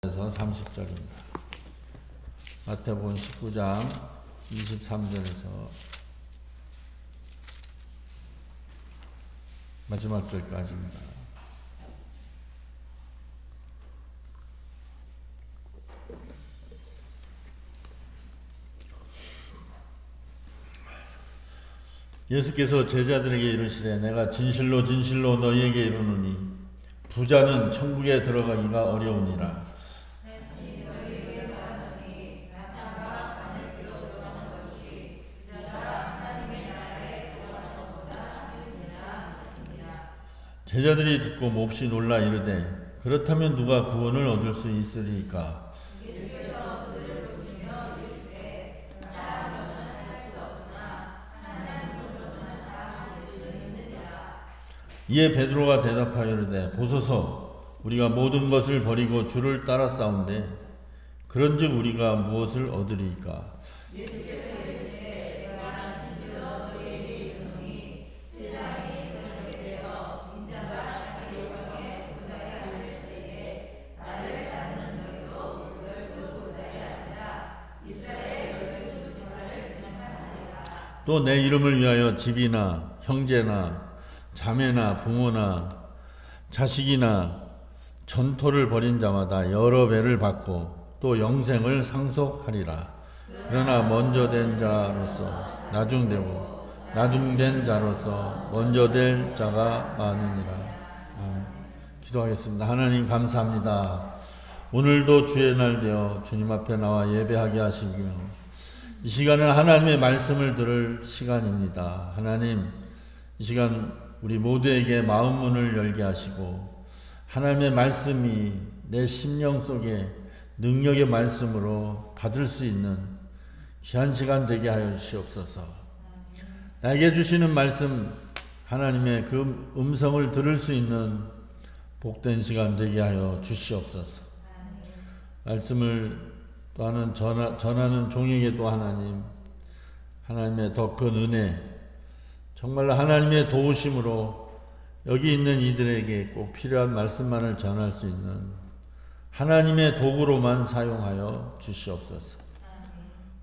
에서 30절입니다. 마태복음 19장 23절에서 마지막 절까지입니다. 예수께서 제자들에게 이르시되 내가 진실로 진실로 너희에게 이르노니 부자는 천국에 들어가기가 어려우니라. 제자들이 듣고 몹시 놀라 이르되 그렇다면 누가 구원을 얻을 수 있으리까? 이에 베드로가 대답하여 이르되 보소서 우리가 모든 것을 버리고 주를 따라 싸운데 그런즉 우리가 무엇을 얻으리까? 또 내 이름을 위하여 집이나 형제나 자매나 부모나 자식이나 전토를 벌인 자마다 여러 배를 받고 또 영생을 상속하리라. 그러나 먼저 된 자로서 나중되고 나중된 자로서 먼저 될 자가 많으니라. 아멘. 기도하겠습니다. 하나님 감사합니다. 오늘도 주의 날 되어 주님 앞에 나와 예배하게 하시며 이 시간은 하나님의 말씀을 들을 시간입니다. 하나님, 이 시간 우리 모두에게 마음 문을 열게 하시고 하나님의 말씀이 내 심령 속에 능력의 말씀으로 받을 수 있는 귀한 시간 되게 하여 주시옵소서. 나에게 주시는 말씀, 하나님의 그 음성을 들을 수 있는 복된 시간 되게 하여 주시옵소서. 말씀을 또한 전하는 종에게도 하나님의 더 큰 은혜, 정말로 하나님의 도우심으로 여기 있는 이들에게 꼭 필요한 말씀만을 전할 수 있는 하나님의 도구로만 사용하여 주시옵소서.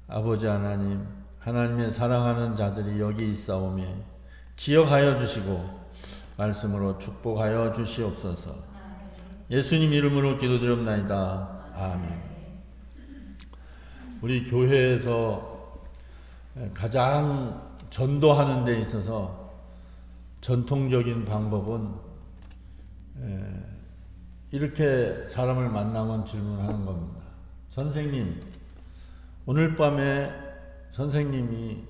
아버지 하나님, 하나님의 사랑하는 자들이 여기 있사오매 기억하여 주시고 말씀으로 축복하여 주시옵소서. 예수님 이름으로 기도드립나이다. 아멘. 우리 교회에서 가장 전도하는 데 있어서 전통적인 방법은 이렇게 사람을 만나면 질문하는 겁니다. 선생님, 오늘 밤에 선생님이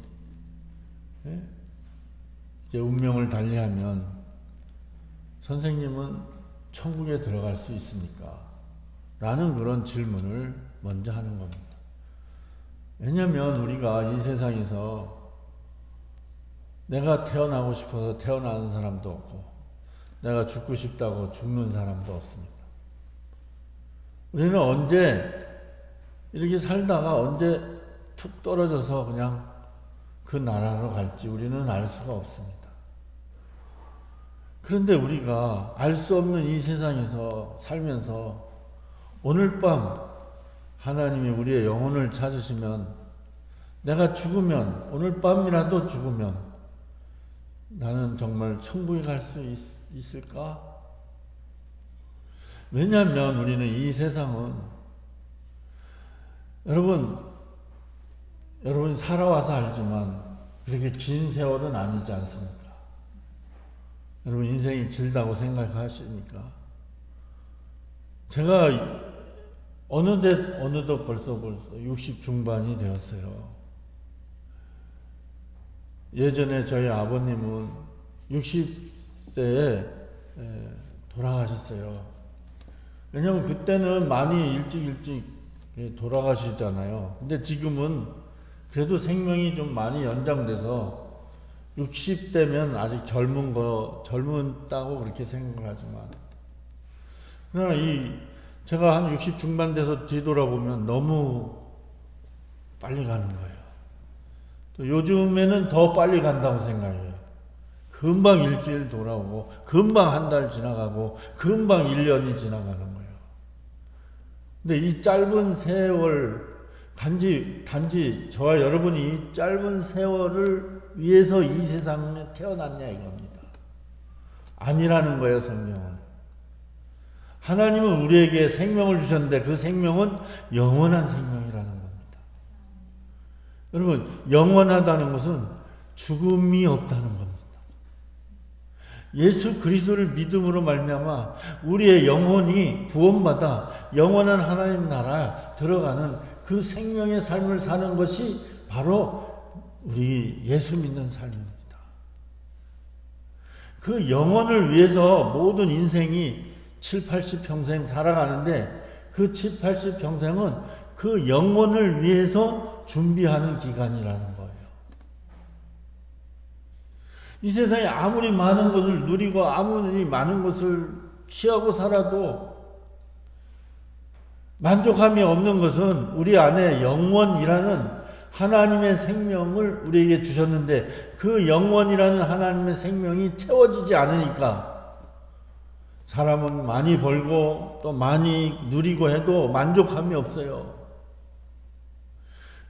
이제 운명을 달리하면 선생님은 천국에 들어갈 수 있습니까? 라는 그런 질문을 먼저 하는 겁니다. 왜냐하면 우리가 이 세상에서 내가 태어나고 싶어서 태어나는 사람도 없고 내가 죽고 싶다고 죽는 사람도 없습니다. 우리는 언제 이렇게 살다가 언제 툭 떨어져서 그냥 그 나라로 갈지 우리는 알 수가 없습니다. 그런데 우리가 알 수 없는 이 세상에서 살면서 오늘 밤 하나님이 우리의 영혼을 찾으시면 내가 죽으면, 오늘 밤이라도 죽으면 나는 정말 천국에 갈 수 있을까? 왜냐하면 우리는 이 세상은 여러분 살아와서 알지만 그렇게 긴 세월은 아니지 않습니까? 여러분 인생이 길다고 생각하십니까? 제가 어느덧 벌써 60 중반이 되었어요. 예전에 저희 아버님은 60세에 돌아가셨어요. 왜냐하면 그때는 많이 일찍 돌아가시잖아요. 근데 지금은 그래도 생명이 좀 많이 연장돼서 60대면 아직 젊다고 그렇게 생각하지만 그러나 제가 한 60 중반 돼서 뒤돌아보면 너무 빨리 가는 거예요. 또 요즘에는 더 빨리 간다고 생각해요. 금방 일주일 돌아오고 금방 한 달 지나가고 금방 1년이 지나가는 거예요. 근데 이 짧은 세월, 단지 저와 여러분이 이 짧은 세월을 위해서 이 세상에 태어났냐 이겁니다. 아니라는 거예요, 성경은. 하나님은 우리에게 생명을 주셨는데 그 생명은 영원한 생명이라는 겁니다. 여러분, 영원하다는 것은 죽음이 없다는 겁니다. 예수 그리스도를 믿음으로 말미암아 우리의 영혼이 구원받아 영원한 하나님 나라 들어가는 그 생명의 삶을 사는 것이 바로 우리 예수 믿는 삶입니다. 그 영혼을 위해서 모든 인생이 7, 80평생 살아가는데 그 7, 80평생은 그 영혼을 위해서 준비하는 기간이라는 거예요. 이 세상에 아무리 많은 것을 누리고 아무리 많은 것을 취하고 살아도 만족함이 없는 것은 우리 안에 영원이라는 하나님의 생명을 우리에게 주셨는데 그 영원이라는 하나님의 생명이 채워지지 않으니까 사람은 많이 벌고 또 많이 누리고 해도 만족함이 없어요.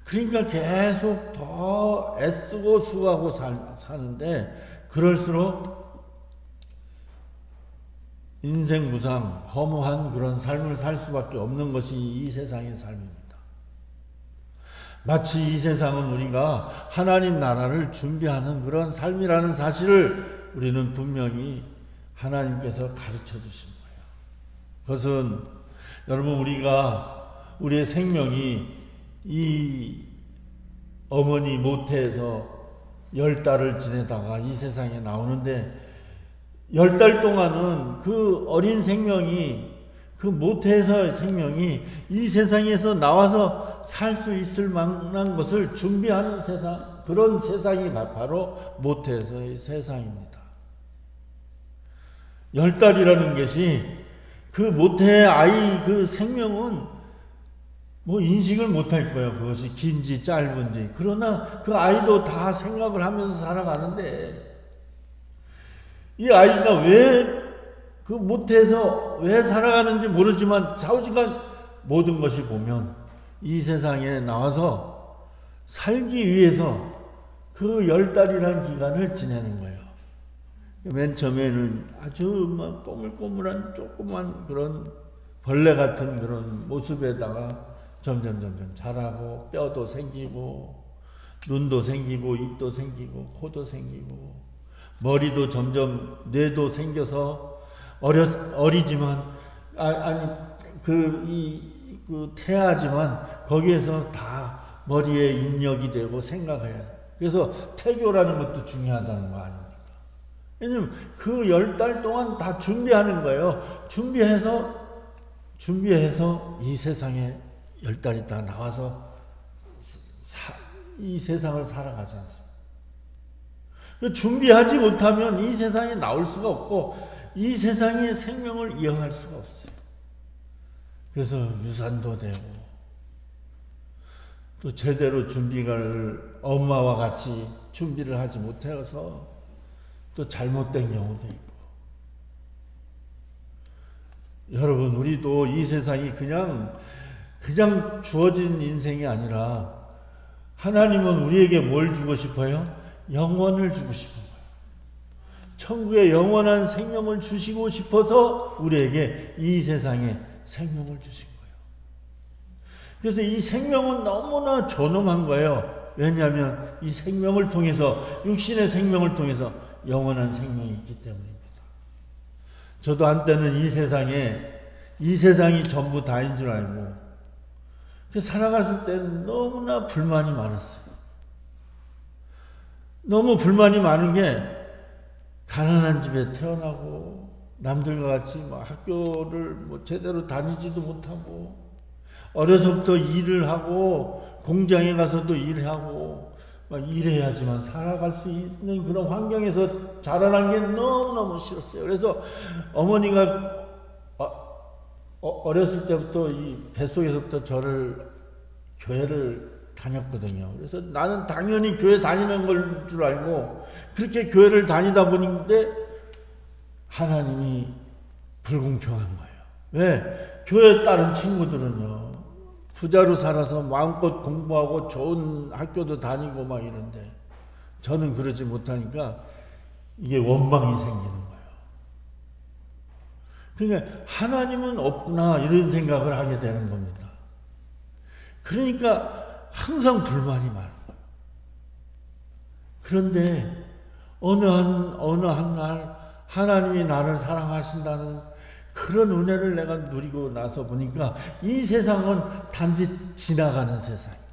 그러니까 계속 더 애쓰고 수고하고 사는데 그럴수록 인생 무상, 허무한 그런 삶을 살 수밖에 없는 것이 이 세상의 삶입니다. 마치 이 세상은 우리가 하나님 나라를 준비하는 그런 삶이라는 사실을 우리는 분명히 하나님께서 가르쳐 주신 거예요. 그것은 여러분 우리의 생명이 이 어머니 모태에서 10달을 지내다가 이 세상에 나오는데 10달 동안은 그 어린 생명이 그 모태에서의 생명이 이 세상에서 나와서 살 수 있을 만한 것을 준비하는 세상, 그런 세상이 바로 모태에서의 세상입니다. 10달이라는 것이 그 모태의 아이 그 생명은 뭐 인식을 못할 거예요. 그것이 긴지 짧은지. 그러나 그 아이도 다 생각을 하면서 살아가는데 이 아이가 왜 그 모태에서 왜 살아가는지 모르지만 좌우지간 모든 것이 보면 이 세상에 나와서 살기 위해서 그 10달이라는 기간을 지내는 거예요. 맨 처음에는 아주 막 꼬물꼬물한 조그만 그런 벌레 같은 그런 모습에다가 점점 자라고 뼈도 생기고 눈도 생기고 입도 생기고 코도 생기고 머리도 점점 뇌도 생겨서 어리지만 태아지만 거기에서 다 머리에 입력이 되고 생각해야 돼. 그래서 태교라는 것도 중요하다는 거 아닙니까? 왜냐면 그 10달 동안 다 준비하는 거예요. 준비해서 이 세상에 10달 있다가 나와서 이 세상을 살아가지 않습니다. 준비하지 못하면 이 세상에 나올 수가 없고 이 세상의 생명을 이어갈 수가 없어요. 그래서 유산도 되고 또 제대로 준비를 엄마와 같이 준비를 하지 못해서 또 잘못된 경우도 있고. 여러분 우리도 이 세상이 그냥 주어진 인생이 아니라 하나님은 우리에게 뭘 주고 싶어요? 영원을 주고 싶은 거예요. 천국의 영원한 생명을 주시고 싶어서 우리에게 이 세상에 생명을 주신 거예요. 그래서 이 생명은 너무나 존엄한 거예요. 왜냐하면 이 생명을 통해서 육신의 생명을 통해서 영원한 생명이 있기 때문입니다. 저도 한때는 이 세상이 전부 다인 줄 알고 살아갔을 때는 너무나 불만이 많았어요. 너무 불만이 많은 게 가난한 집에 태어나고 남들과 같이 학교를 제대로 다니지도 못하고 어려서부터 일을 하고 공장에 가서도 일하고 일해야지만 살아갈 수 있는 그런 환경에서 자라난 게 너무너무 싫었어요. 그래서 어머니가 어렸을 때부터 이 뱃속에서부터 교회를 다녔거든요. 그래서 나는 당연히 교회 다니는 걸 줄 알고 그렇게 교회를 다니다 보는데 하나님이 불공평한 거예요. 왜? 교회 다른 친구들은요, 부자로 살아서 마음껏 공부하고 좋은 학교도 다니고 막 이런데 저는 그러지 못하니까 이게 원망이 생기는 거예요. 그러니까 하나님은 없구나 이런 생각을 하게 되는 겁니다. 그러니까 항상 불만이 많은 거예요. 그런데 어느 한 날 하나님이 나를 사랑하신다는 그런 은혜를 내가 누리고 나서 보니까 이 세상은 단지 지나가는 세상이에요.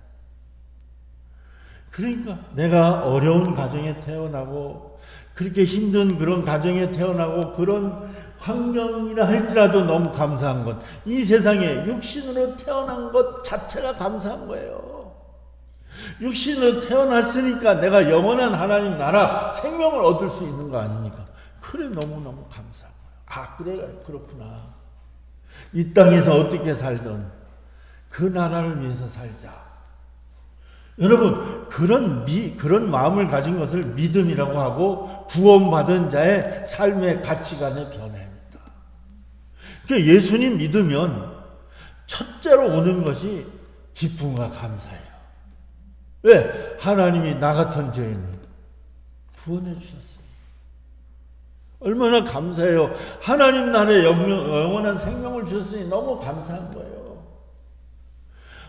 그러니까 내가 어려운 가정에 태어나고 그렇게 힘든 그런 가정에 태어나고 그런 환경이라 할지라도 너무 감사한 것, 이 세상에 육신으로 태어난 것 자체가 감사한 거예요. 육신으로 태어났으니까 내가 영원한 하나님 나라 생명을 얻을 수 있는 거 아닙니까? 그래 너무너무 감사한 거예요. 아 그래 그렇구나. 이 땅에서 어떻게 살던 그 나라를 위해서 살자. 여러분 그런 마음을 가진 것을 믿음이라고 하고 구원받은 자의 삶의 가치관의 변화입니다. 그러니까 예수님 믿으면 첫째로 오는 것이 기쁨과 감사예요. 왜? 하나님이 나 같은 죄인을 구원해 주셨어요. 얼마나 감사해요. 하나님 나라의 영원한 생명을 주셨으니 너무 감사한 거예요.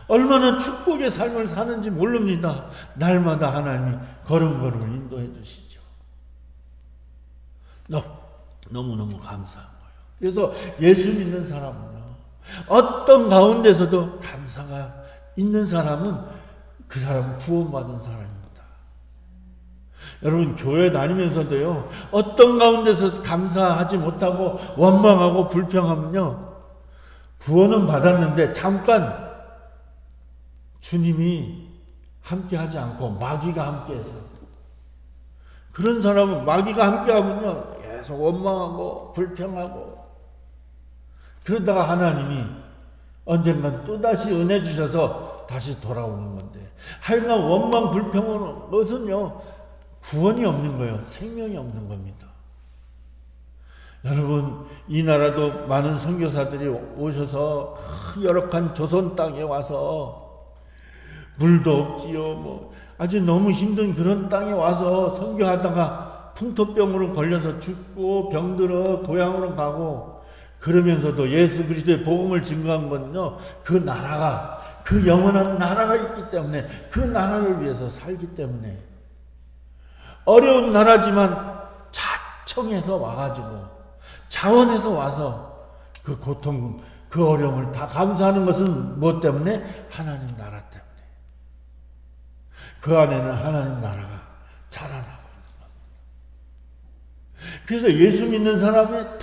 얼마나 축복의 삶을 사는지 모릅니다. 날마다 하나님이 걸음걸음 인도해 주시죠. 너무너무 감사한 거예요. 그래서 예수 믿는 사람은요, 어떤 가운데서도 감사가 있는 사람은 그 사람은 구원받은 사람입니다. 여러분 교회 다니면서도요, 어떤 가운데서 감사하지 못하고 원망하고 불평하면요, 구원은 받았는데 잠깐 주님이 함께하지 않고 마귀가 함께해서, 그런 사람은 마귀가 함께하면요 계속 원망하고 불평하고, 그러다가 하나님이 언젠간 또다시 은혜 주셔서 다시 돌아오는 건데, 하여간 원망 불평은 것은요 구원이 없는 거예요. 생명이 없는 겁니다. 여러분 이 나라도 많은 선교사들이 오셔서 그 열악한 조선 땅에 와서 물도 없지요, 아주 너무 힘든 그런 땅에 와서 선교하다가 풍토병으로 걸려서 죽고 병들어 고향으로 가고, 그러면서도 예수 그리스도의 복음을 증거한 건요, 그 나라가, 그 영원한 나라가 있기 때문에, 그 나라를 위해서 살기 때문에, 어려운 나라지만 자청해서 와가지고 자원해서 와서 그 고통, 그 어려움을 다 감수하는 것은 무엇 때문에? 하나님 나라 때문에. 그 안에는 하나님 나라가 자라나고 있는 겁니다. 그래서 예수 믿는 사람의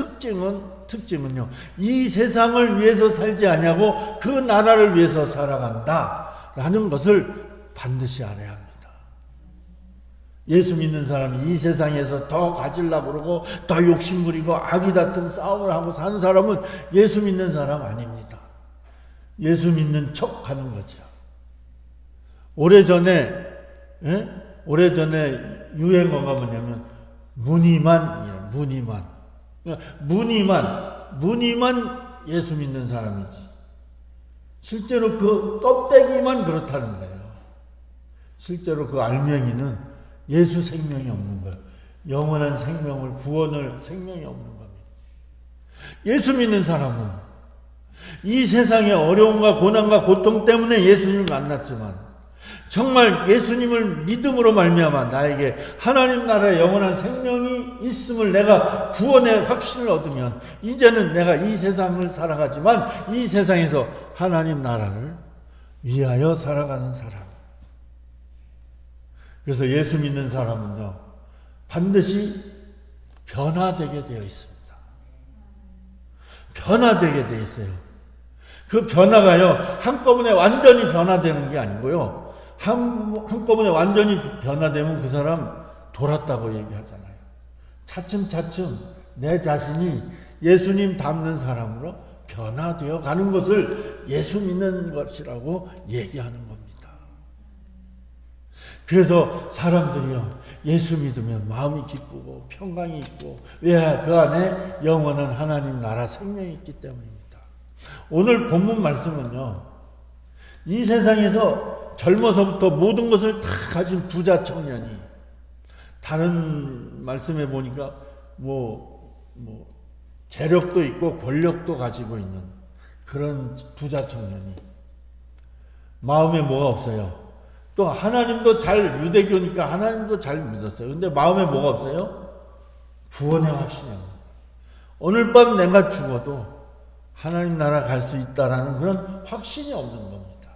특징은요, 이 세상을 위해서 살지 아니하고 그 나라를 위해서 살아간다라는 것을 반드시 알아야 합니다. 예수 믿는 사람이 이 세상에서 더 가지려고 그러고 더 욕심부리고 악이 다툼 싸움을 하고 사는 사람은 예수 믿는 사람 아닙니다. 예수 믿는 척 하는 거죠. 오래전에 유행어가 뭐냐면 무늬만 예수 믿는 사람이지, 실제로 그 껍데기만 그렇다는 거예요. 실제로 그 알맹이는 예수 생명이 없는 거예요. 영원한 생명을, 구원을, 생명이 없는 겁니다. 예수 믿는 사람은 이 세상의 어려움과 고난과 고통 때문에 예수님을 만났지만, 정말 예수님을 믿음으로 말미암아 나에게 하나님 나라의 영원한 생명이 있음을, 내가 구원의 확신을 얻으면 이제는 내가 이 세상을 살아가지만 이 세상에서 하나님 나라를 위하여 살아가는 사람. 그래서 예수 믿는 사람은요 반드시 변화되게 되어 있습니다. 변화되게 되어 있어요. 그 변화가요 한꺼번에 완전히 변화되는 게 아니고요, 한꺼번에 완전히 변화되면 그 사람 돌았다고 얘기하잖아요. 차츰차츰 내 자신이 예수님 닮는 사람으로 변화되어 가는 것을 예수 믿는 것이라고 얘기하는 겁니다. 그래서 사람들이요 예수 믿으면 마음이 기쁘고 평강이 있고, 왜? 그 안에 영원한 하나님 나라 생명이 있기 때문입니다. 오늘 본문 말씀은요, 이 세상에서 젊어서부터 모든 것을 다 가진 부자 청년이, 다른 말씀에 보니까 재력도 있고 권력도 가지고 있는 그런 부자 청년이 마음에 뭐가 없어요. 또 하나님도 잘, 유대교니까 하나님도 잘 믿었어요. 근데 마음에 뭐가 없어요? 구원의 확신이 없어요. 오늘 밤 내가 죽어도 하나님 나라 갈 수 있다라는 그런 확신이 없는 겁니다.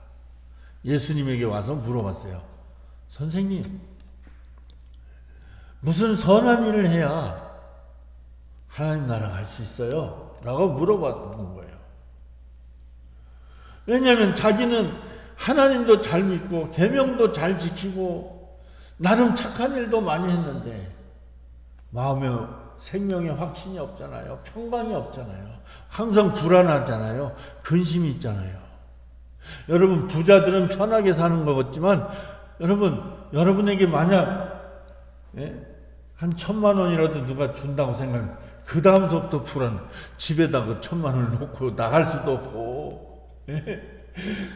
예수님에게 와서 물어봤어요. 선생님, 무슨 선한 일을 해야 하나님 나라 갈 수 있어요? 라고 물어봤는 거예요. 왜냐하면 자기는 하나님도 잘 믿고 계명도 잘 지키고 나름 착한 일도 많이 했는데 마음에 생명의 확신이 없잖아요. 평강이 없잖아요. 항상 불안하잖아요. 근심이 있잖아요. 여러분, 부자들은 편하게 사는 것 같지만 여러분에게 만약 한 1,000만 원이라도 누가 준다고 생각하면 그 다음부터 불안. 집에다 그 1,000만 원을 놓고 나갈 수도 없고,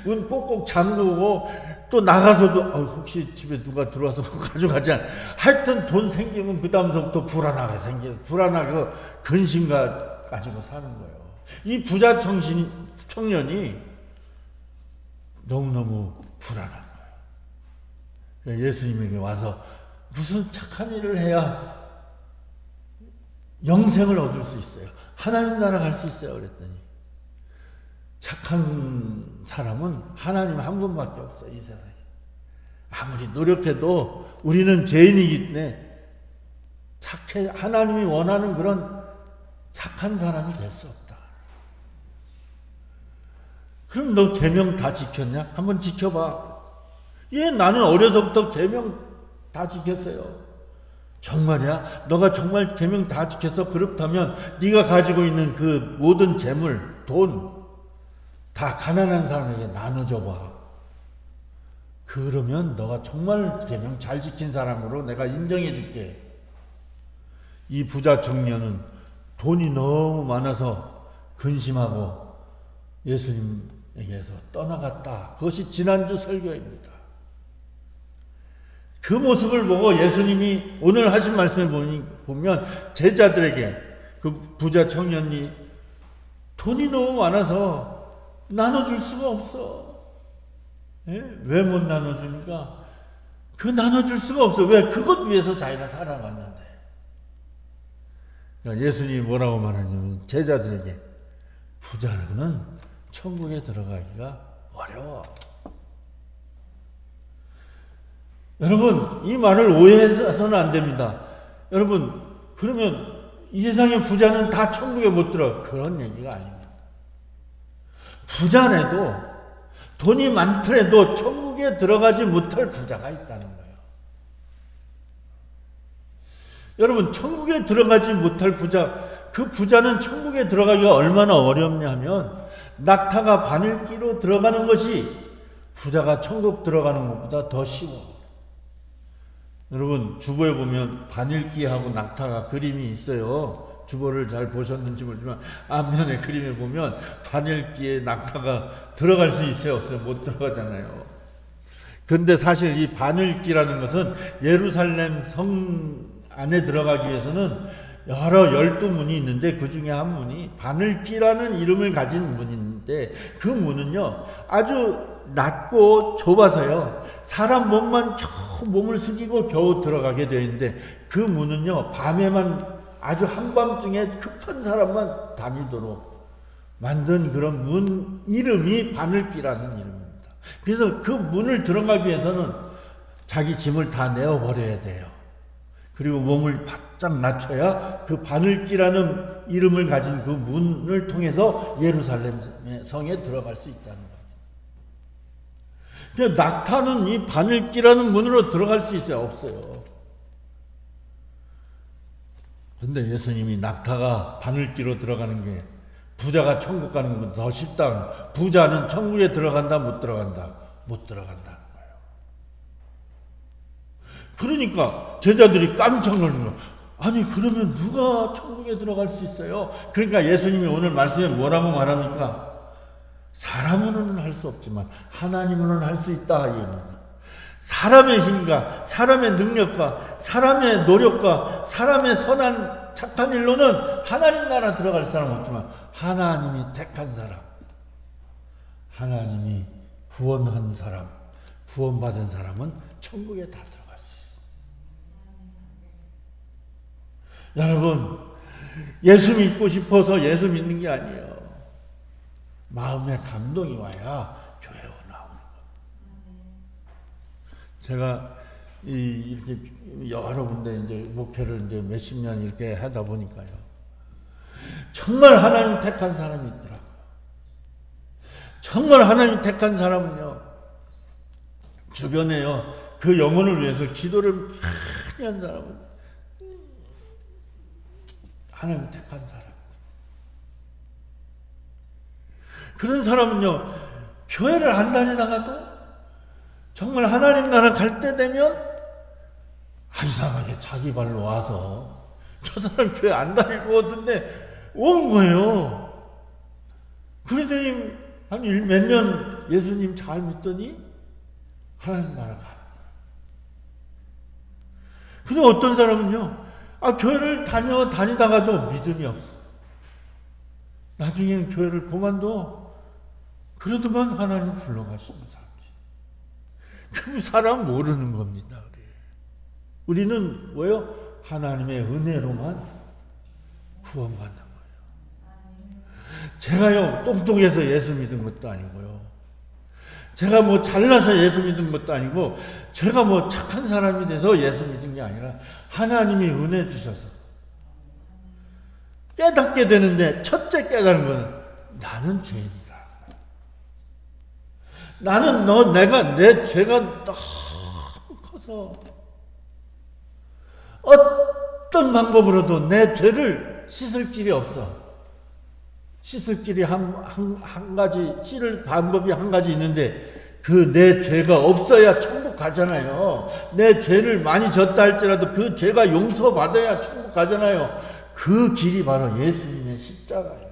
문 꼭꼭 잠그고 또 나가서도 혹시 집에 누가 들어와서 가져가지 않아. 하여튼 돈 생기면 그 다음부터 불안하게 불안하고 근심가 가지고 사는 거예요. 이 부자 청년이 너무너무 불안한 거예요. 예수님에게 와서 무슨 착한 일을 해야 영생을 얻을 수 있어요? 하나님 나라 갈 수 있어요? 그랬더니 착한 사람은 하나님 한 분밖에 없어요. 이 세상에. 아무리 노력해도 우리는 죄인이기 때문에 하나님이 원하는 그런 착한 사람이 될 수 없다. 그럼 너 계명 다 지켰냐? 한번 지켜봐. 나는 어려서부터 계명 다 지켰어요. 정말이야? 너가 정말 계명 다 지켜서 그렇다면 네가 가지고 있는 그 모든 재물, 돈 다 가난한 사람에게 나눠줘봐. 그러면 너가 정말 계명 잘 지킨 사람으로 내가 인정해 줄게. 이 부자 청년은 돈이 너무 많아서 근심하고 예수님에게서 떠나갔다. 그것이 지난주 설교입니다. 그 모습을 보고 예수님이 오늘 하신 말씀을 보면 제자들에게 그 부자 청년이 돈이 너무 많아서 나눠줄 수가 없어. 왜 못 나눠줍니까? 그 나눠줄 수가 없어. 왜? 그것 위해서 자기가 살아갔는데. 그러니까 예수님이 뭐라고 말하냐면 제자들에게 부자는 천국에 들어가기가 어려워. 여러분, 이 말을 오해해서는 안 됩니다. 여러분, 그러면 이 세상의 부자는 다 천국에 못 들어. 그런 얘기가 아닙니다. 부자라도, 돈이 많더라도 천국에 들어가지 못할 부자가 있다는 거예요. 여러분, 천국에 들어가지 못할 부자, 그 부자는 천국에 들어가기가 얼마나 어렵냐면 낙타가 바늘기로 들어가는 것이 부자가 천국 들어가는 것보다 더 쉬워. 여러분, 주보에 보면 바늘기하고 낙타가 그림이 있어요. 주보를 잘 보셨는지 모르지만 앞면에 그림에 보면 바늘기에 낙타가 들어갈 수 있어요? 없어요? 못 들어가잖아요. 근데 사실 이 바늘기라는 것은 예루살렘 성 안에 들어가기 위해서는 여러 12문이 있는데 그 중에 한 문이 바늘기라는 이름을 가진 문인데 그 문은요 아주 낮고 좁아서요 사람 몸을 숙이고 겨우 들어가게 되어 있는데 그 문은요 밤에만 아주 한밤중에 급한 사람만 다니도록 만든 그런 문 이름이 바늘기라는 이름입니다. 그래서 그 문을 들어가기 위해서는 자기 짐을 다 내어버려야 돼요. 그리고 몸을 바짝 낮춰야 그 바늘기라는 이름을 가진 그 문을 통해서 예루살렘 성에 들어갈 수 있다는 거예요. 낙타는 이 바늘기라는 문으로 들어갈 수 있어요? 없어요. 근데 예수님이 낙타가 바늘기로 들어가는 게 부자가 천국 가는 것보다 더 쉽다. 부자는 천국에 들어간다, 못 들어간다? 못 들어간다는 거예요. 그러니까 제자들이 깜짝 놀란 거예요. 아니 그러면 누가 천국에 들어갈 수 있어요? 그러니까 예수님이 오늘 말씀에 뭐라고 말합니까? 사람으로는 할 수 없지만 하나님으로는 할 수 있다 이겁니다. 사람의 힘과 사람의 능력과 사람의 노력과 사람의 선한 착한 일로는 하나님 나라 들어갈 사람 없지만 하나님이 택한 사람, 하나님이 구원한 사람, 구원받은 사람은 천국에 다 들어갈 수 있어요. 여러분, 예수 믿고 싶어서 예수 믿는 게 아니에요. 마음에 감동이 와야 교회 나오는 거예요. 제가 이렇게 여러 군데 이제 목회를 이제 몇십 년 이렇게 하다 보니까요. 정말 하나님 택한 사람이 있더라고요. 정말 하나님 택한 사람은요, 주변에요, 그 영혼을 위해서 기도를 많이 한 사람은 하나님 택한 사람. 그런 사람은요, 교회를 안 다니다가도 정말 하나님 나라 갈 때 되면 이상하게 자기 발로 와서 저 사람 교회 안 다닐 것 같은데 온 거예요. 그러더니 한 몇 년 예수님 잘 믿더니 하나님 나라 가는 거예요. 근데 어떤 사람은요, 교회를 다니다가도 믿음이 없어. 나중에는 교회를 그만둬. 그러더만 하나님 불러가시는 사람들. 그 사람 모르는 겁니다. 우리는 뭐예요? 하나님의 은혜로만 구원받는 거예요. 제가요, 똥똥해서 예수 믿은 것도 아니고요. 제가 뭐 잘나서 예수 믿은 것도 아니고, 제가 뭐 착한 사람이 돼서 예수 믿은 게 아니라 하나님이 은혜 주셔서 깨닫게 되는데, 첫째 깨달은 건 나는 죄인이다. 나는 내 죄가 너무 커서 어떤 방법으로도 내 죄를 씻을 길이 없어. 씻을 길이 한 가지, 씻을 방법이 한 가지 있는데, 그 내 죄가 없어야 천국 가잖아요. 내 죄를 많이 졌다 할지라도 그 죄가 용서받아야 천국 가잖아요. 그 길이 바로 예수님의 십자가예요.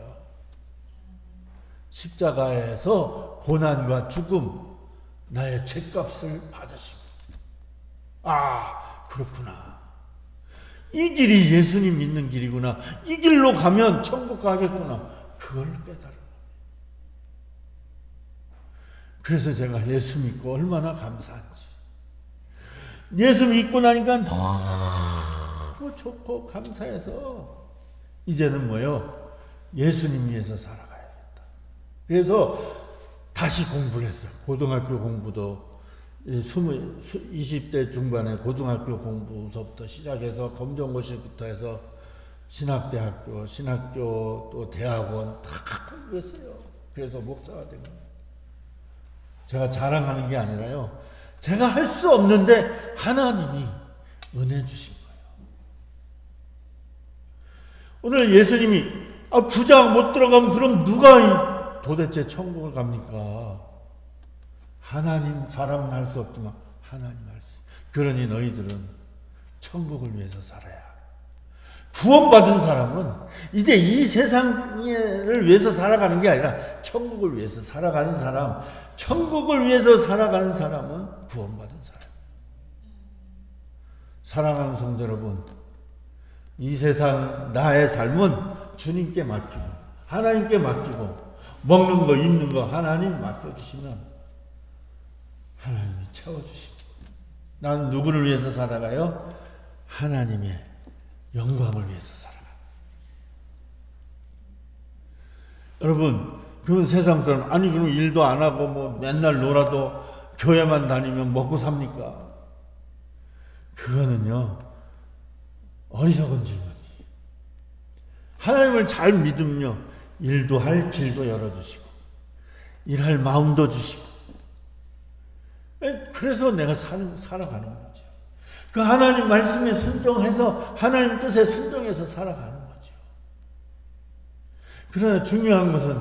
십자가에서 고난과 죽음, 나의 죄값을 받으시고, 그렇구나. 이 길이 예수님 믿는 길이구나. 이 길로 가면 천국 가겠구나. 그걸 깨달아요. 그래서 제가 예수 믿고 얼마나 감사한지. 예수 믿고 나니까 너무 좋고 감사해서 이제는 뭐요? 예수님 위해서 살아가야겠다. 그래서 다시 공부를 했어요. 고등학교 공부도 20대 중반에 고등학교 공부서부터 시작해서 검정고시부터 해서 신학대학교, 신학교 또 대학원 다 공부했어요. 그래서 목사가 된 거예요. 제가 자랑하는 게 아니라요, 제가 할 수 없는데 하나님이 은혜 주신 거예요. 오늘 예수님이 부자 못 들어가면 그럼 누가 도대체 천국을 갑니까? 하나님, 사람은 할 수 없지만 하나님 할 수. 그러니 너희들은 천국을 위해서 살아야. 구원받은 사람은 이제 이 세상을 위해서 살아가는 게 아니라 천국을 위해서 살아가는 사람, 천국을 위해서 살아가는 사람은 구원받은 사람. 사랑하는 성도 여러분, 이 세상 나의 삶은 주님께 맡기고 하나님께 맡기고, 먹는 거 입는 거 하나님 맡겨주시면 하나님이 채워주시고, 나는 누구를 위해서 살아가요? 하나님의 영광을 위해서 살아가. 여러분, 그런 세상 사람, 그럼 일도 안 하고 뭐 맨날 놀아도 교회만 다니면 먹고 삽니까? 그거는요, 어리석은 질문이에요. 하나님을 잘 믿으면요, 일도 할 길도 열어주시고 일할 마음도 주시고, 그래서 내가 살아가는 거죠. 그 하나님 말씀에 순종해서 하나님 뜻에 순종해서 살아가는 거죠. 그러나 중요한 것은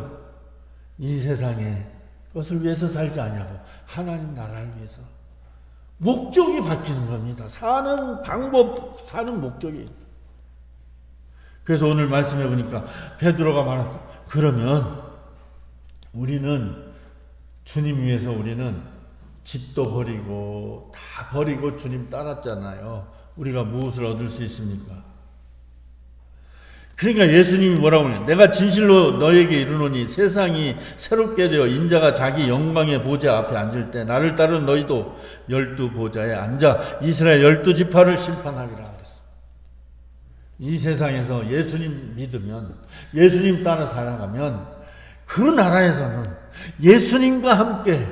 이 세상에 것을 위해서 살지 않냐고 하나님 나라를 위해서 목적이 바뀌는 겁니다. 사는 방법, 사는 목적이. 그래서 오늘 말씀해 보니까 베드로가 말했다. 그러면 우리는 주님 위해서 우리는 집도 버리고 다 버리고 주님 따랐잖아요. 우리가 무엇을 얻을 수 있습니까? 그러니까 예수님이 뭐라고 하냐? 내가 진실로 너에게 이르노니 세상이 새롭게 되어 인자가 자기 영광의 보좌 앞에 앉을 때 나를 따르는 너희도 12보좌에 앉아 이스라엘 12지파를 심판하리라 그랬어. 이 세상에서 예수님 믿으면, 예수님 따라 살아가면 그 나라에서는 예수님과 함께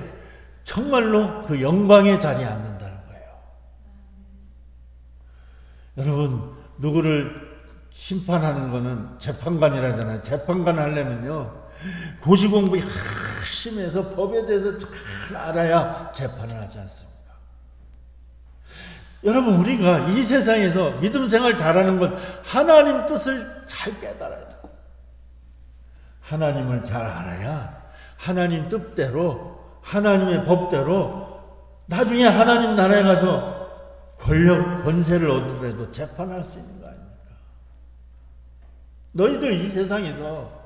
정말로 그 영광의 자리에 앉는다는 거예요. 여러분, 누구를 심판하는 거는 재판관이라잖아요. 재판관 하려면요, 고시공부 열심히 해서 법에 대해서 잘 알아야 재판을 하지 않습니까? 여러분, 우리가 이 세상에서 믿음 생활 잘하는 건 하나님 뜻을 잘 깨달아야 돼요. 하나님을 잘 알아야 하나님 뜻대로, 하나님의 법대로 나중에 하나님 나라에 가서 권력, 권세를 얻으더라도 재판할 수 있는 거 아닙니까? 너희들 이 세상에서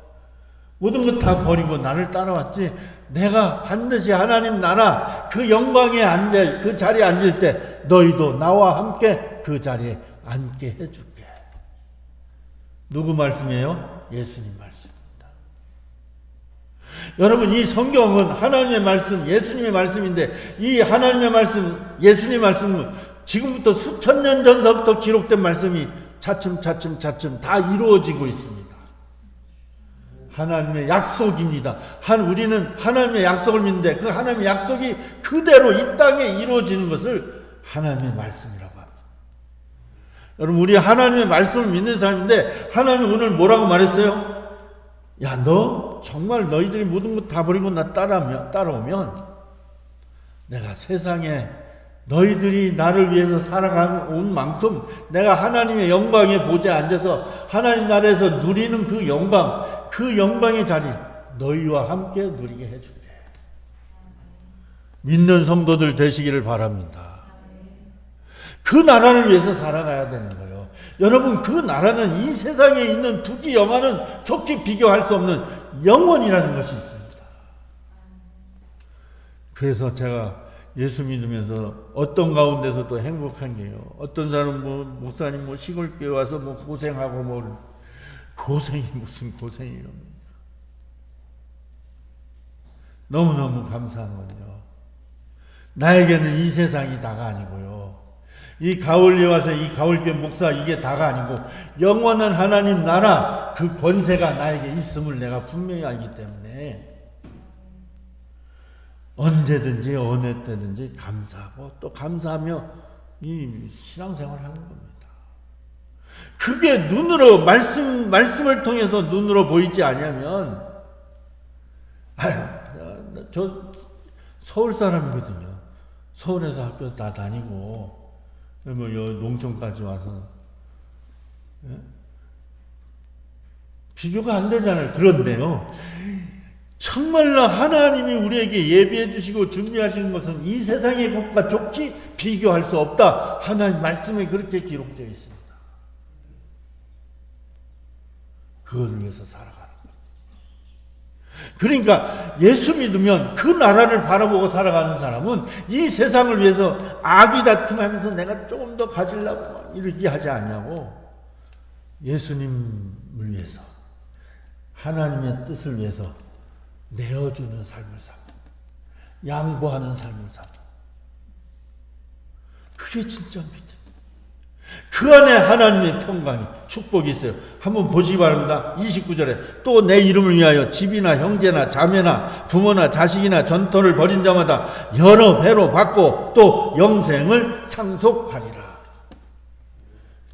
모든 것 다 버리고 나를 따라왔지, 내가 반드시 하나님 나라 그 영광에 앉아, 그 자리에 앉을 때 너희도 나와 함께 그 자리에 앉게 해줄게. 누구 말씀이에요? 예수님 말씀입니다. 여러분, 이 성경은 하나님의 말씀, 예수님의 말씀인데, 이 하나님의 말씀, 예수님의 말씀은 지금부터 수천 년 전서부터 기록된 말씀이 차츰 다 이루어지고 있습니다. 하나님의 약속입니다. 우리는 하나님의 약속을 믿는데 그 하나님의 약속이 그대로 이 땅에 이루어지는 것을 하나님의 말씀이라고 합니다. 여러분, 우리 하나님의 말씀을 믿는 사람인데 하나님 오늘 뭐라고 말했어요? 야, 너 정말 너희들이 모든 것 다 버리고 나 따라오면 내가 세상에 너희들이 나를 위해서 살아온 만큼 내가 하나님의 영광의 보좌에 앉아서 하나님 나라에서 누리는 그 영광, 그 영광의 자리 너희와 함께 누리게 해줄게. 믿는 성도들 되시기를 바랍니다. 그 나라를 위해서 살아가야 되는 거예요. 여러분, 그 나라는 이 세상에 있는 부귀 영화는 좋게 비교할 수 없는 영원이라는 것이 있습니다. 그래서 제가 예수 믿으면서 어떤 가운데서도 행복한 게요. 어떤 사람은 목사님 시골교회 와서 고생하고 고생이 무슨 고생이랍니까? 너무너무 감사한 건요, 나에게는 이 세상이 다가 아니고요, 이 가을에 와서 이 가을교회 목사 이게 다가 아니고 영원한 하나님 나라 그 권세가 나에게 있음을 내가 분명히 알기 때문에 언제든지 어느 때든지 감사하고 또 감사하며 이 신앙생활을 하는 겁니다. 그게 눈으로 말씀을 통해서 눈으로 보이지 않으면, 저 서울 사람이거든요. 서울에서 학교 다 다니고 농촌까지 와서 비교가 안 되잖아요. 그런데요, 정말로 하나님이 우리에게 예비해 주시고 준비하시는 것은 이 세상의 것과 좋게 비교할 수 없다. 하나님 말씀에 그렇게 기록되어 있습니다. 그걸 위해서 살아가는 거예요. 그러니까 예수 믿으면 그 나라를 바라보고 살아가는 사람은 이 세상을 위해서 악이 다툼하면서 내가 조금 더 가지려고 이렇게 하지 않냐고, 예수님을 위해서, 하나님의 뜻을 위해서 내어주는 삶을 살고 양보하는 삶을 살고, 그게 진짜 믿음. 그 안에 하나님의 평강이, 축복이 있어요. 한번 보시기 바랍니다. 29절에 또 내 이름을 위하여 집이나 형제나 자매나 부모나 자식이나 전토를 벌인 자마다 여러 배로 받고 또 영생을 상속하리라.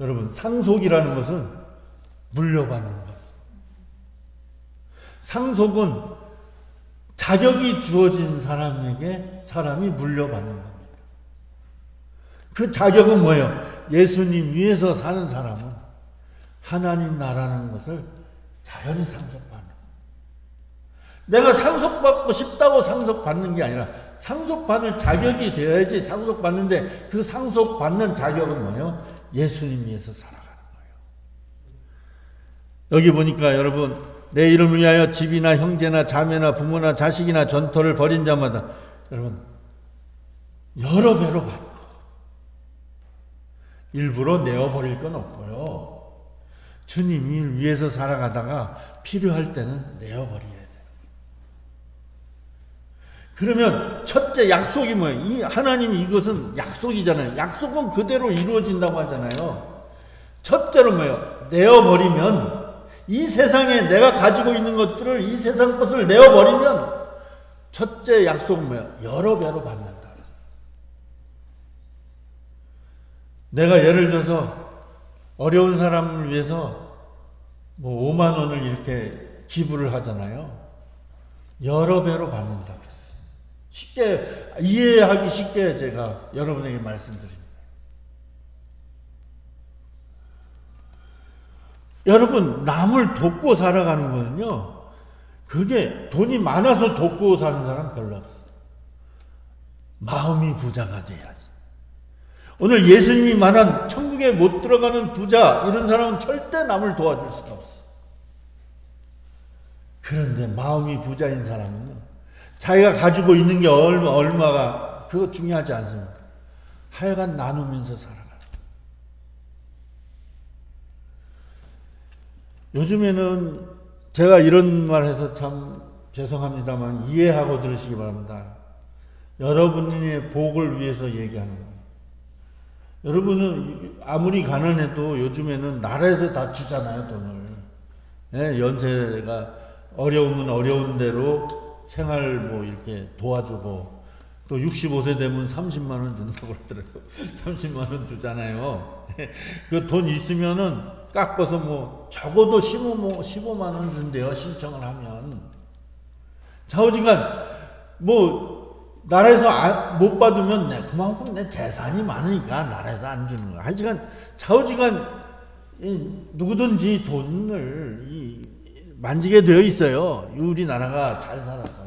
여러분, 상속이라는 것은 물려받는 것. 상속은 자격이 주어진 사람에게 사람이 물려받는 겁니다. 그 자격은 뭐예요? 예수님 위해서 사는 사람은 하나님 나라는 것을 자연히 상속받는 거예요. 내가 상속받고 싶다고 상속받는 게 아니라 상속받을 자격이 되어야지 상속받는데, 그 상속받는 자격은 뭐예요? 예수님 위해서 살아가는 거예요. 여기 보니까 여러분 내 이름을 위하여 집이나 형제나 자매나 부모나 자식이나 전토를 벌인 자마다 여러분 여러 배로 받고 일부러 내어버릴 건 없고요. 주님이 위해서 살아가다가 필요할 때는 내어버려야 돼요. 그러면 첫째 약속이 뭐예요? 이 하나님이 이것은 약속이잖아요. 약속은 그대로 이루어진다고 하잖아요. 첫째로 뭐예요? 내어버리면 이 세상에 내가 가지고 있는 것들을 이 세상 것을 내어버리면 첫째 약속은 뭐예요? 여러 배로 받는다. 내가 예를 들어서 어려운 사람을 위해서 뭐 5만 원을 이렇게 기부를 하잖아요. 여러 배로 받는다 그랬어요. 쉽게 이해하기 쉽게 제가 여러분에게 말씀드립니다. 여러분 남을 돕고 살아가는 거는요. 그게 돈이 많아서 돕고 사는 사람 별로 없어요. 마음이 부자가 돼야지. 오늘 예수님이 말한 천국에 못 들어가는 부자 이런 사람은 절대 남을 도와줄 수가 없어요. 그런데 마음이 부자인 사람은요. 자기가 가지고 있는 게 얼마가 그거 중요하지 않습니다. 하여간 나누면서 살아가요. 요즘에는 제가 이런 말 해서 참 죄송합니다만 이해하고 들으시기 바랍니다. 여러분의 복을 위해서 얘기하는 거예요. 여러분은 아무리 가난해도 요즘에는 나라에서 다 주잖아요, 돈을. 예, 연세가 어려우면 어려운 대로 생활 뭐 이렇게 도와주고 또 65세 되면 30만 원 준다고 그러더라고요. 30만 원 주잖아요. 그 돈 있으면은 깎아서 뭐 적어도 15만 원 준대요, 신청을 하면. 좌우지간 뭐 나라에서 못 받으면 그만큼 내 재산이 많으니까 나라에서 안 주는 거야. 하여간 좌우지간 누구든지 돈을 만지게 되어 있어요. 우리나라가 잘 살아서.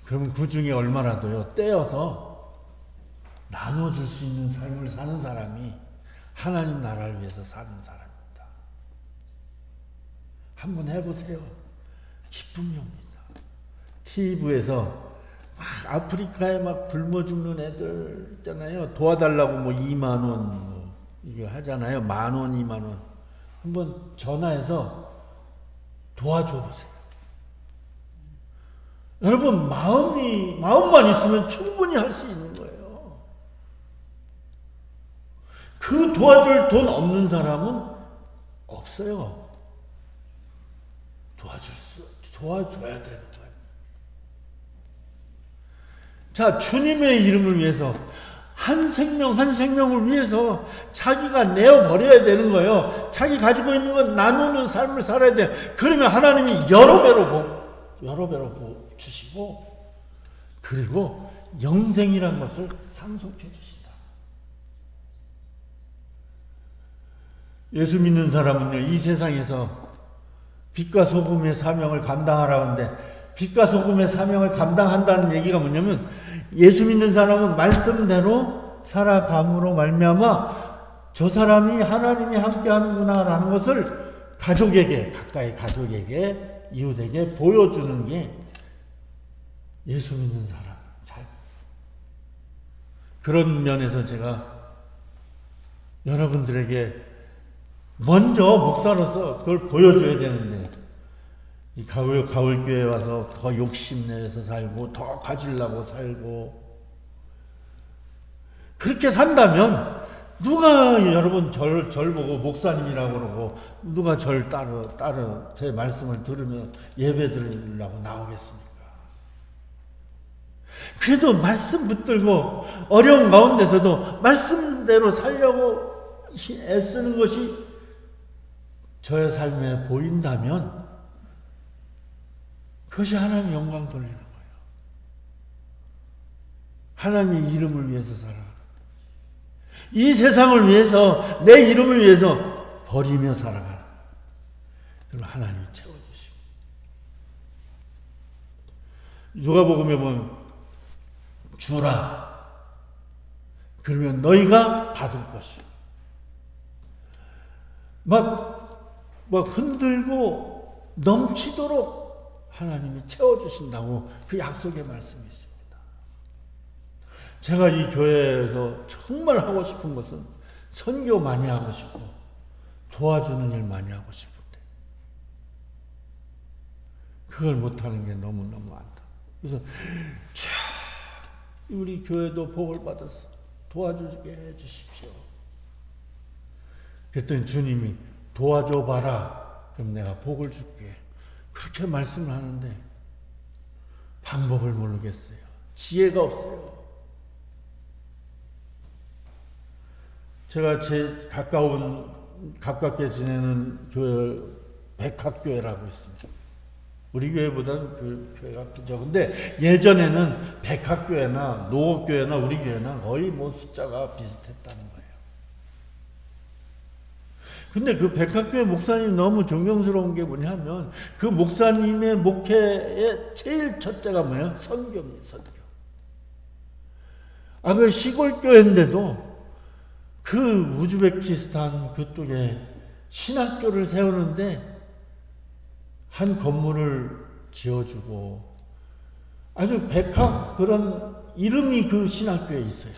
그러면 그 중에 얼마라도요 떼어서 나눠줄 수 있는 삶을 사는 사람이 하나님 나라를 위해서 사는 사람입니다. 한번 해보세요. 기쁨이 옵니다. TV에서 막 아프리카에 막 굶어 죽는 애들 있잖아요. 도와달라고 뭐 2만 원 뭐 이거 하잖아요. 10,000원, 2만 원. 한번 전화해서 도와줘 보세요. 여러분 마음만 있으면 충분히 할 수 있는 거예요. 그 도와줄 돈 없는 사람은 없어요. 도와줘야 되는 거예요. 자, 주님의 이름을 위해서 한 생명 한 생명을 위해서 자기가 내어버려야 되는 거예요. 자기 가지고 있는 건 나누는 삶을 살아야 돼요. 그러면 하나님이 여러 배로 복 주시고 그리고 영생이라는 것을 상속해 주신다. 예수 믿는 사람은요, 이 세상에서 빛과 소금의 사명을 감당하라고 하는데 빛과 소금의 사명을 감당한다는 얘기가 뭐냐면 예수 믿는 사람은 말씀대로 살아감으로 말미암아 저 사람이 하나님이 함께 하는구나라는 것을 가까이 가족에게 이웃에게 보여주는 게 예수 믿는 사람 잘. 그런 면에서 제가 여러분들에게 먼저 목사로서 그걸 보여줘야 되는데 이 가을교회에 와서 더 욕심내서 살고 더 가지려고 살고 그렇게 산다면 누가 여러분 절 보고 목사님이라고 그러고 누가 절 따로 제 말씀을 들으며 예배 드리려고 나오겠습니까? 그래도 말씀 붙들고 어려운 가운데서도 말씀대로 살려고 애쓰는 것이 저의 삶에 보인다면 그것이 하나님 영광 돌리는 거예요. 하나님의 이름을 위해서 살아가는 거예요. 이 세상을 위해서 내 이름을 위해서 버리며 살아가는 거예요. 그럼 하나님이 채워주시고 누가복음에 보면 주라 그러면 너희가 받을 것이요. 막 막 흔들고 넘치도록 하나님이 채워주신다고 그 약속의 말씀이 있습니다. 제가 이 교회에서 정말 하고 싶은 것은 선교 많이 하고 싶고 도와주는 일 많이 하고 싶은데 그걸 못하는 게 너무너무 안다. 그래서 우리 교회도 복을 받았어. 도와주게 해주십시오. 그랬더니 주님이 도와줘 봐라. 그럼 내가 복을 줄게. 그렇게 말씀을 하는데 방법을 모르겠어요. 지혜가 없어요. 제가 제 가깝게 지내는 교회 백합교회라고 있습니다. 우리 교회보다는 그 교회가 크죠. 근데 예전에는 백합교회나 노업교회나 우리 교회나 거의 뭐 숫자가 비슷했다는 거예요. 근데 그 백합교회 목사님 너무 존경스러운 게 뭐냐면 그 목사님의 목회의 제일 첫째가 뭐예요? 선교입니다. 선교. 그 시골교회인데도 그 우즈베키스탄 그쪽에 신학교를 세우는데 한 건물을 지어주고 아주 백합 그런 이름이 그 신학교에 있어요.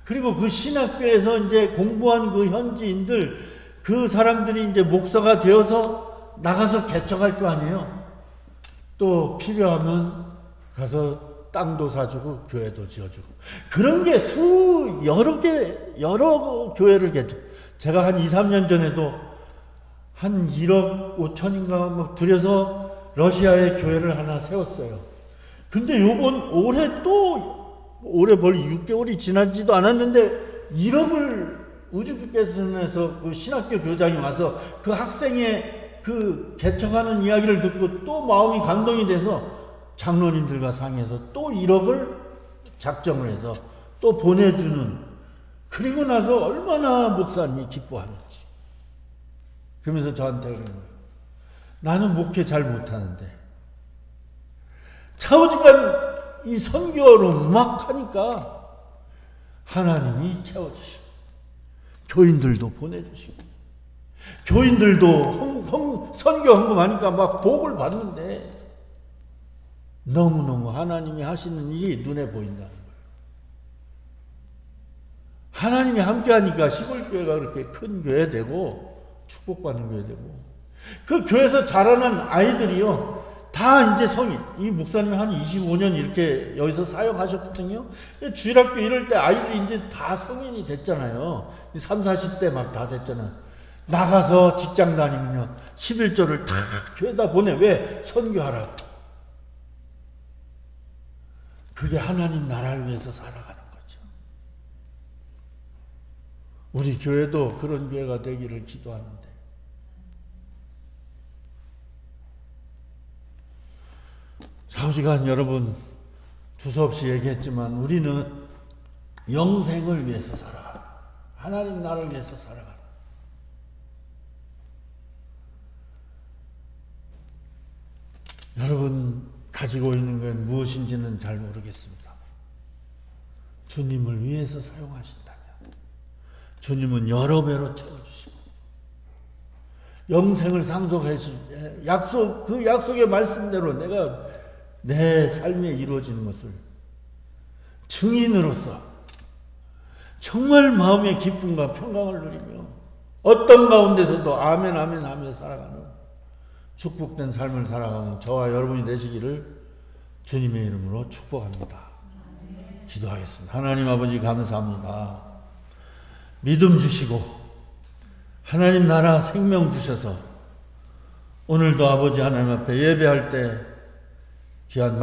그리고 그 신학교에서 이제 공부한 그 현지인들 그 사람들이 이제 목사가 되어서 나가서 개척할 거 아니에요. 또 필요하면 가서 땅도 사주고 교회도 지어주고 그런 게 여러 교회를 개척. 제가 한 2, 3년 전에도 한 1억 5천인가 막 들여서 러시아에 교회를 하나 세웠어요. 근데 요번 올해 벌 6개월이 지나지도 않았는데 1억을 우즈베키스탄에서 그 신학교 교장이 와서 그 학생의 그 개척하는 이야기를 듣고 또 마음이 감동이 돼서 장로님들과 상의해서 또 1억을 작정을 해서 또 보내주는 그리고 나서 얼마나 목사님이 기뻐하는지 그러면서 저한테 그러는 거예요. 나는 목회 잘 못하는데 차오지간 이 선교로 막 하니까 하나님이 채워주시고 교인들도 보내주시고 교인들도 선교 헌금하니까 막 복을 받는데 너무너무 하나님이 하시는 일이 눈에 보인다는 거예요. 하나님이 함께하니까 시골교회가 그렇게 큰 교회 되고 축복받는 교회 되고 그 교회에서 자라는 아이들이요 다 이제 성인. 이 목사님이 한 25년 이렇게 여기서 사역하셨거든요. 주일학교 이럴 때 아이들이 이제 다 성인이 됐잖아요. 3, 40대 막 다 됐잖아요. 나가서 직장 다니면요 11조를 다 교회에다 보내. 왜? 선교하라고. 그게 하나님 나라를 위해서 살아가는 거죠. 우리 교회도 그런 교회가 되기를 기도하는데 좌우지간 여러분 두서없이 얘기했지만 우리는 영생을 위해서 살아가라. 하나님 나라를 위해서 살아가라. 여러분 가지고 있는 건 무엇인지는 잘 모르겠습니다. 주님을 위해서 사용하신다면 주님은 여러 배로 채워주시고 영생을 상속해 주시고 그 약속의 말씀대로 내가 내 삶에 이루어지는 것을 증인으로서 정말 마음의 기쁨과 평강을 누리며 어떤 가운데서도 아멘 아멘 하며 살아가는 축복된 삶을 살아가는 저와 여러분이 되시기를 주님의 이름으로 축복합니다. 기도하겠습니다. 하나님 아버지 감사합니다. 믿음 주시고 하나님 나라 생명 주셔서 오늘도 아버지 하나님 앞에 예배할 때 귀한